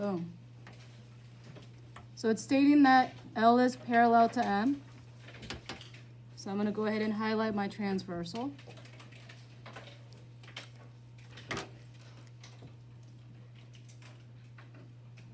Boom. So it's stating that L is parallel to M. So I'm going to go ahead and highlight my transversal.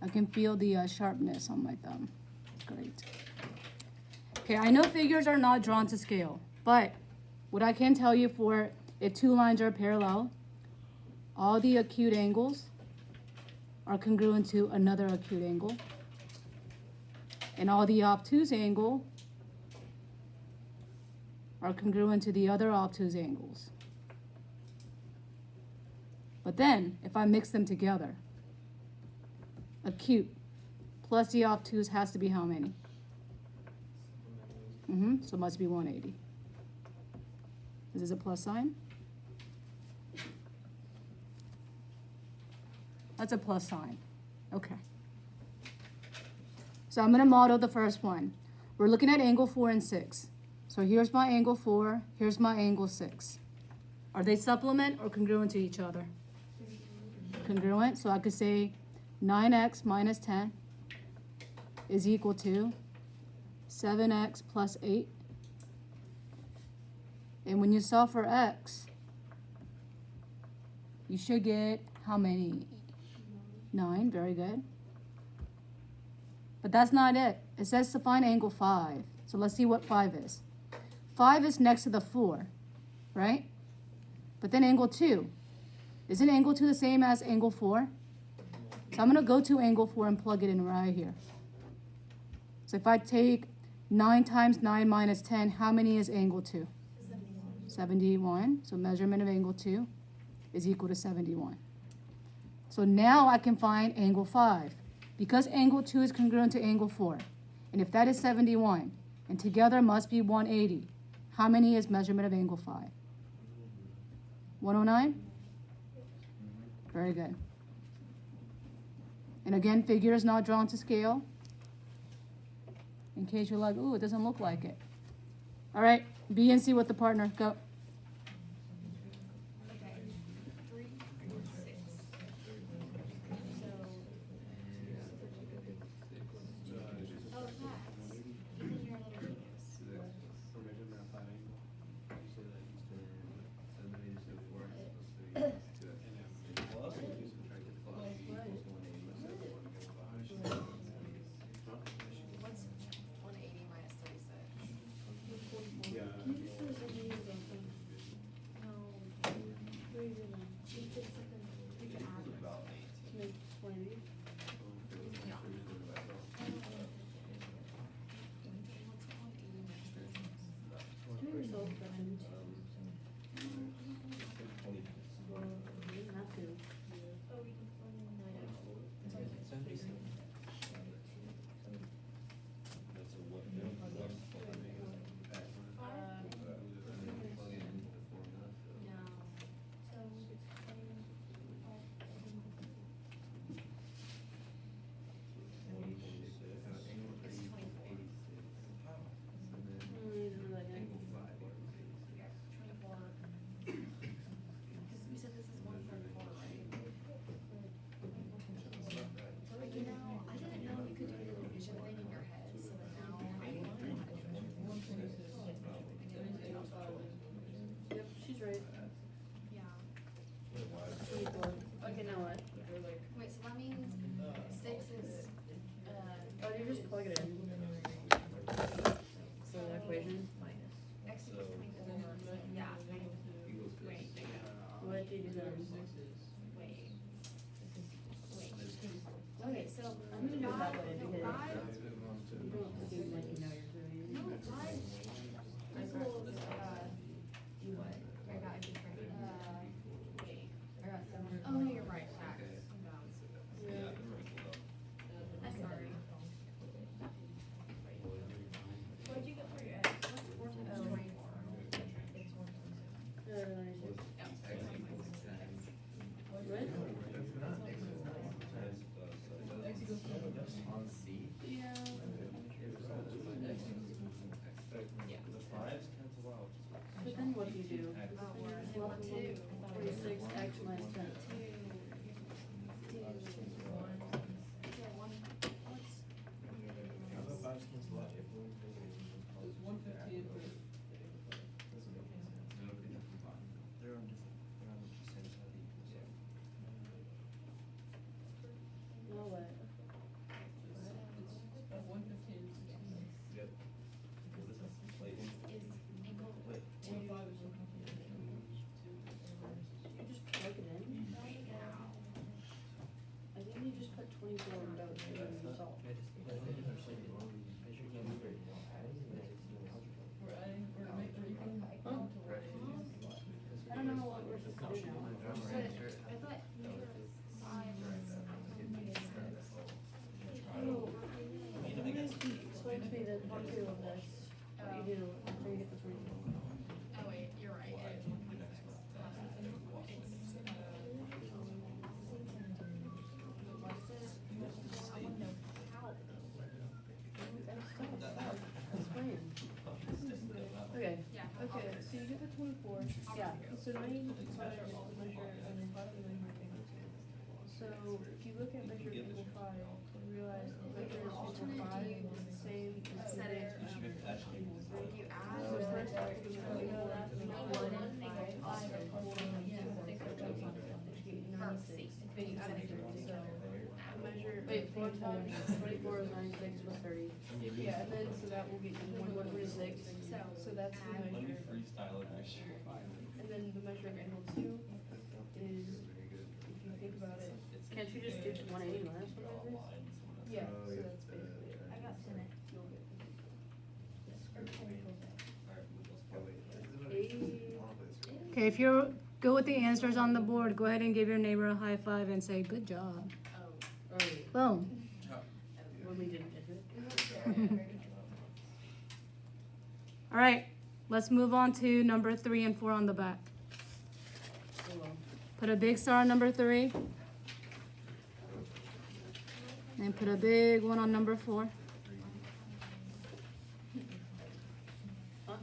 I can feel the sharpness on my thumb. Great. Okay, I know figures are not drawn to scale, but what I can tell you for if two lines are parallel, all the acute angles are congruent to another acute angle, and all the obtuse angle are congruent to the other obtuse angles. But then, if I mix them together, acute plus the obtuse has to be how many? So it must be 180. Is this a plus sign? That's a plus sign. Okay. So I'm going to model the first one. We're looking at angle 4 and 6. So here's my angle 4, here's my angle 6. Are they supplement or congruent to each other? Congruent. So I could say 9x minus 10 is equal to 7x plus 8. And when you solve for x, you should get how many? 9. Very good. But that's not it. It says to find angle 5. So let's see what 5 is. 5 is next to the 4, right? But then angle 2. Isn't angle 2 the same as angle 4? So I'm going to go to angle 4 and plug it in right here. So if I take 9 times 9 minus 10, how many is angle 2? 71. So measurement of angle 2 is equal to 71. So now I can find angle 5. Because angle 2 is congruent to angle 4. And if that is 71, and together must be 180, how many is measurement of angle 5? 109? Very good. And again, figure is not drawn to scale. In case you're like, ooh, it doesn't look like it. All right, B and C with the partner. Go. Okay, so I'm gonna do it that way because you don't seem like you know you're doing it. You what? I got a different, wait, I got 7. Oh, no, you're right, facts. I'm sorry. What did you get for your eggs? What's 4 times 24? But then what do you do? Well, 2. 46x minus 10. 2, 1. 24 without doing the salt. I don't know what we're supposed to do now. But I thought measure five was negative six. Explain to me the part two of this, what you do after you get the 24. Oh wait, you're right, it is 1.6. Explain. Okay. Yeah. Okay, so you get the 24. Yeah. So now you need to measure angle 5 and measure angle 2. So if you look at measure angle 5, you realize the measure angle 5 is the same as the Set it. measure angle 3. You add. So first, after you know that, make Angle 1 1, and angle 5, and 4 and 2, yeah, 6 or 7. you get Or 96. C. But you added it. So measure, wait, 4 times 24 is 96 plus 30. Yeah, and then so that will get you 146. So that's the Let me measure. freestyle it next year. And then the measure of angle 2 is, if you think about it, can't you just do 180 minus 196? Yeah, so that's basically it. I got 10. You'll get Or 10 equals it. 80. Okay, if you're good with the answers on the board, go ahead and give your neighbor a high five and say, good job. Oh, Boom. when we didn't get it. All right, let's move on to number 3 and 4 on the back. Oh, well. Put a big star on number 3. And put a big one on number 4. Huh?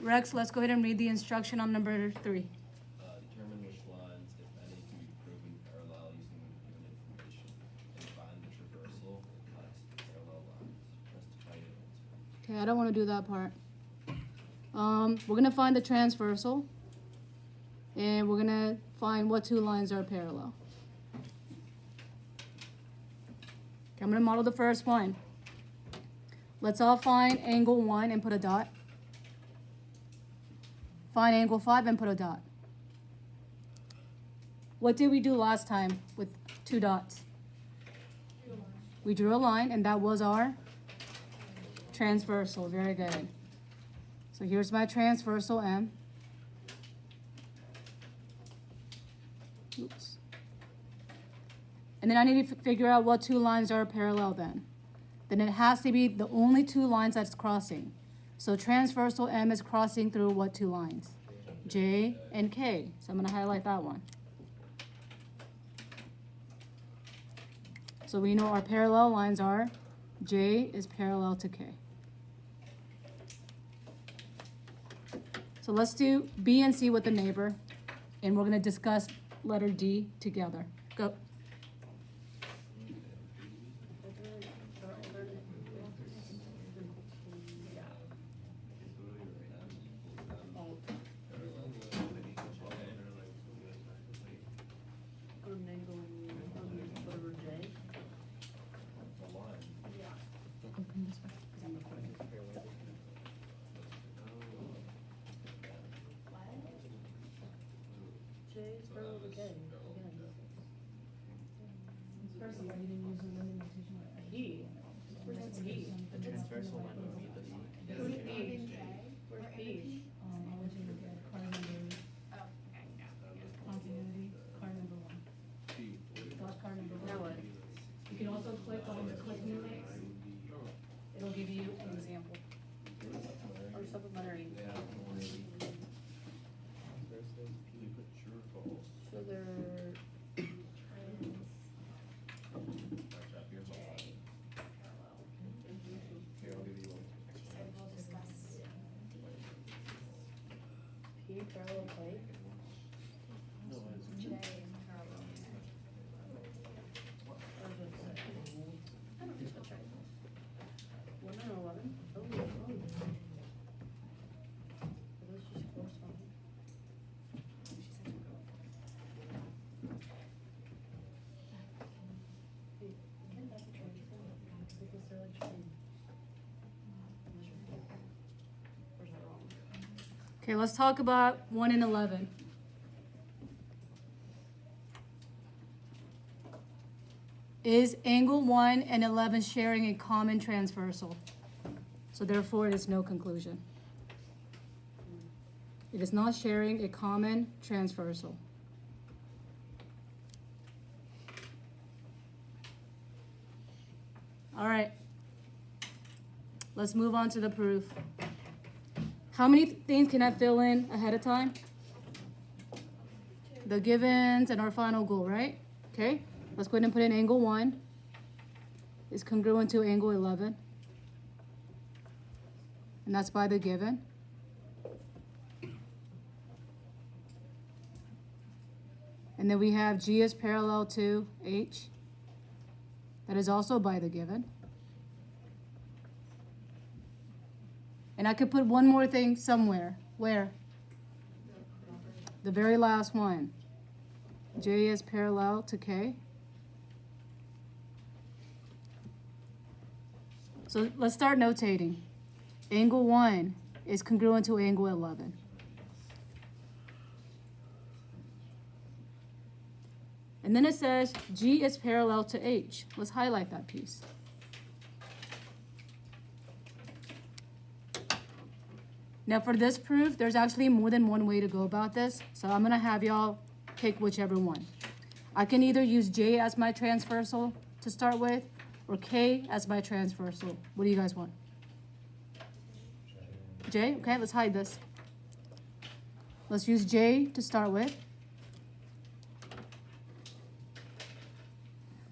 Rex, let's go ahead and read the instruction on number 3. Determine which lines, if any, can be proven parallel using given information, and find the traversal and connects the parallel lines. Justify your answer. Okay, I don't want to do that part. We're going to find the transversal. And we're going to find what 2 lines are parallel. Okay, I'm going to model the first one. Let's all find angle 1 and put a dot. Find angle 5 and put a dot. What did we do last time with 2 dots? We drew a line, and that was our transversal. Very good. So here's my transversal M. Oops. And then I need to figure out what 2 lines are parallel then. Then it has to be the only 2 lines that's crossing. So transversal M is crossing through what 2 lines? J and K. So I'm going to highlight that one. So we know our parallel lines are J is parallel to K. So let's do B and C with the neighbor, and we're going to discuss letter D together. Go. The line. J is parallel to K, again. P. Where's P? The transversal line would be the. Where's P? J. Where's Or P? P. Oh, okay, yeah. Continuity, card number 1. Dot card number 1. Now what? You can also click on the click new links. It'll give you an example. Or supplementary. You put true or false. So they're, Here's all line. Here, I'll give you one. So we'll discuss P parallel K. J and parallel. Or is it six? I don't think that's right. 1 and 11? Oh, oh. Are those just corresponding? Wait, can't that be transformed? Because they're like chain. Or is that wrong? Okay, let's talk about 1 and 11. Is angle 1 and 11 sharing a common transversal? So therefore, it is no conclusion. It is not sharing a common transversal. All right. Let's move on to the proof. How many things can I fill in ahead of time? The givens and our final goal, right? Okay. Let's go ahead and put in angle 1 is congruent to angle 11. And that's by the given. And then we have G is parallel to H. That is also by the given. And I could put one more thing somewhere. Where? The very last one. J is parallel to K. So let's start notating. Angle 1 is congruent to angle 11. And then it says G is parallel to H. Let's highlight that piece. Now for this proof, there's actually more than one way to go about this. So I'm gonna have y'all pick whichever one. I can either use J as my transversal to start with, or K as my transversal. What do you guys want? J, okay, let's hide this. Let's use J to start with.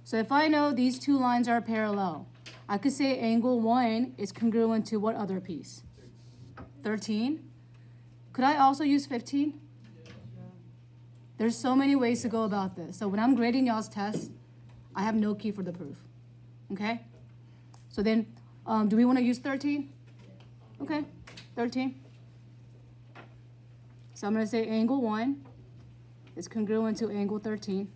So if I know these two lines are parallel, I could say angle 1 is congruent to what other piece? 13. Could I also use 15? There's so many ways to go about this. So when I'm grading y'all's test, I have no key for the proof. Okay? So then, do we want to use 13? Okay, 13. So I'm going to say angle 1 is congruent to angle 13.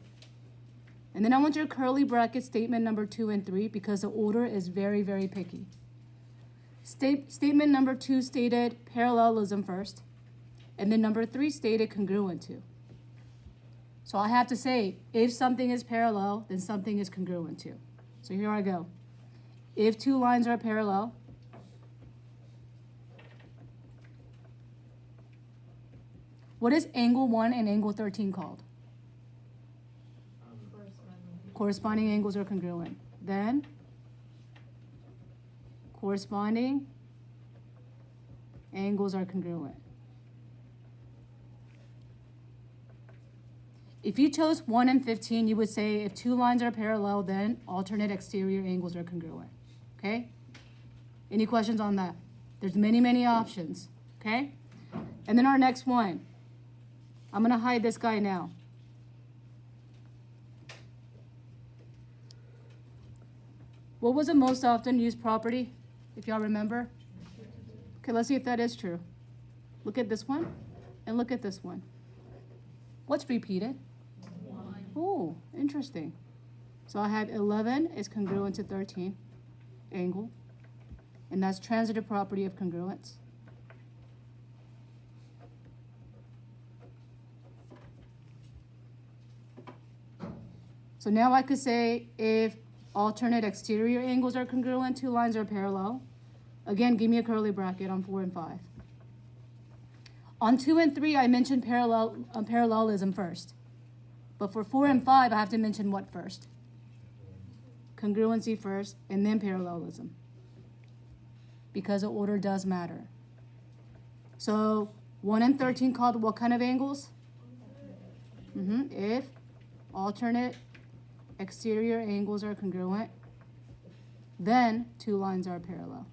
And then I want your curly bracket statement number 2 and 3 because the order is very, very picky. Statement number 2 stated parallelism first, and then number 3 stated congruent to. So I have to say, if something is parallel, then something is congruent to. So here I go. If two lines are parallel, what is angle 1 and angle 13 called? Corresponding angles are congruent. Then, corresponding angles are congruent. If you chose 1 and 15, you would say if two lines are parallel, then alternate exterior angles are congruent. Okay? Any questions on that? There's many, many options. Okay? And then our next one. I'm going to hide this guy now. What was the most often used property, if y'all remember? Okay, let's see if that is true. Look at this one, and look at this one. What's repeated? 1. Oh, interesting. So I have 11 is congruent to 13, angle, and that's transitive property of congruence. So now I could say if alternate exterior angles are congruent, two lines are parallel. Again, give me a curly bracket on 4 and 5. On 2 and 3, I mentioned parallelism first. But for 4 and 5, I have to mention what first? Congruency first, and then parallelism. Because the order does matter. So 1 and 13 called what kind of angles? If alternate exterior angles are congruent, then two lines are parallel.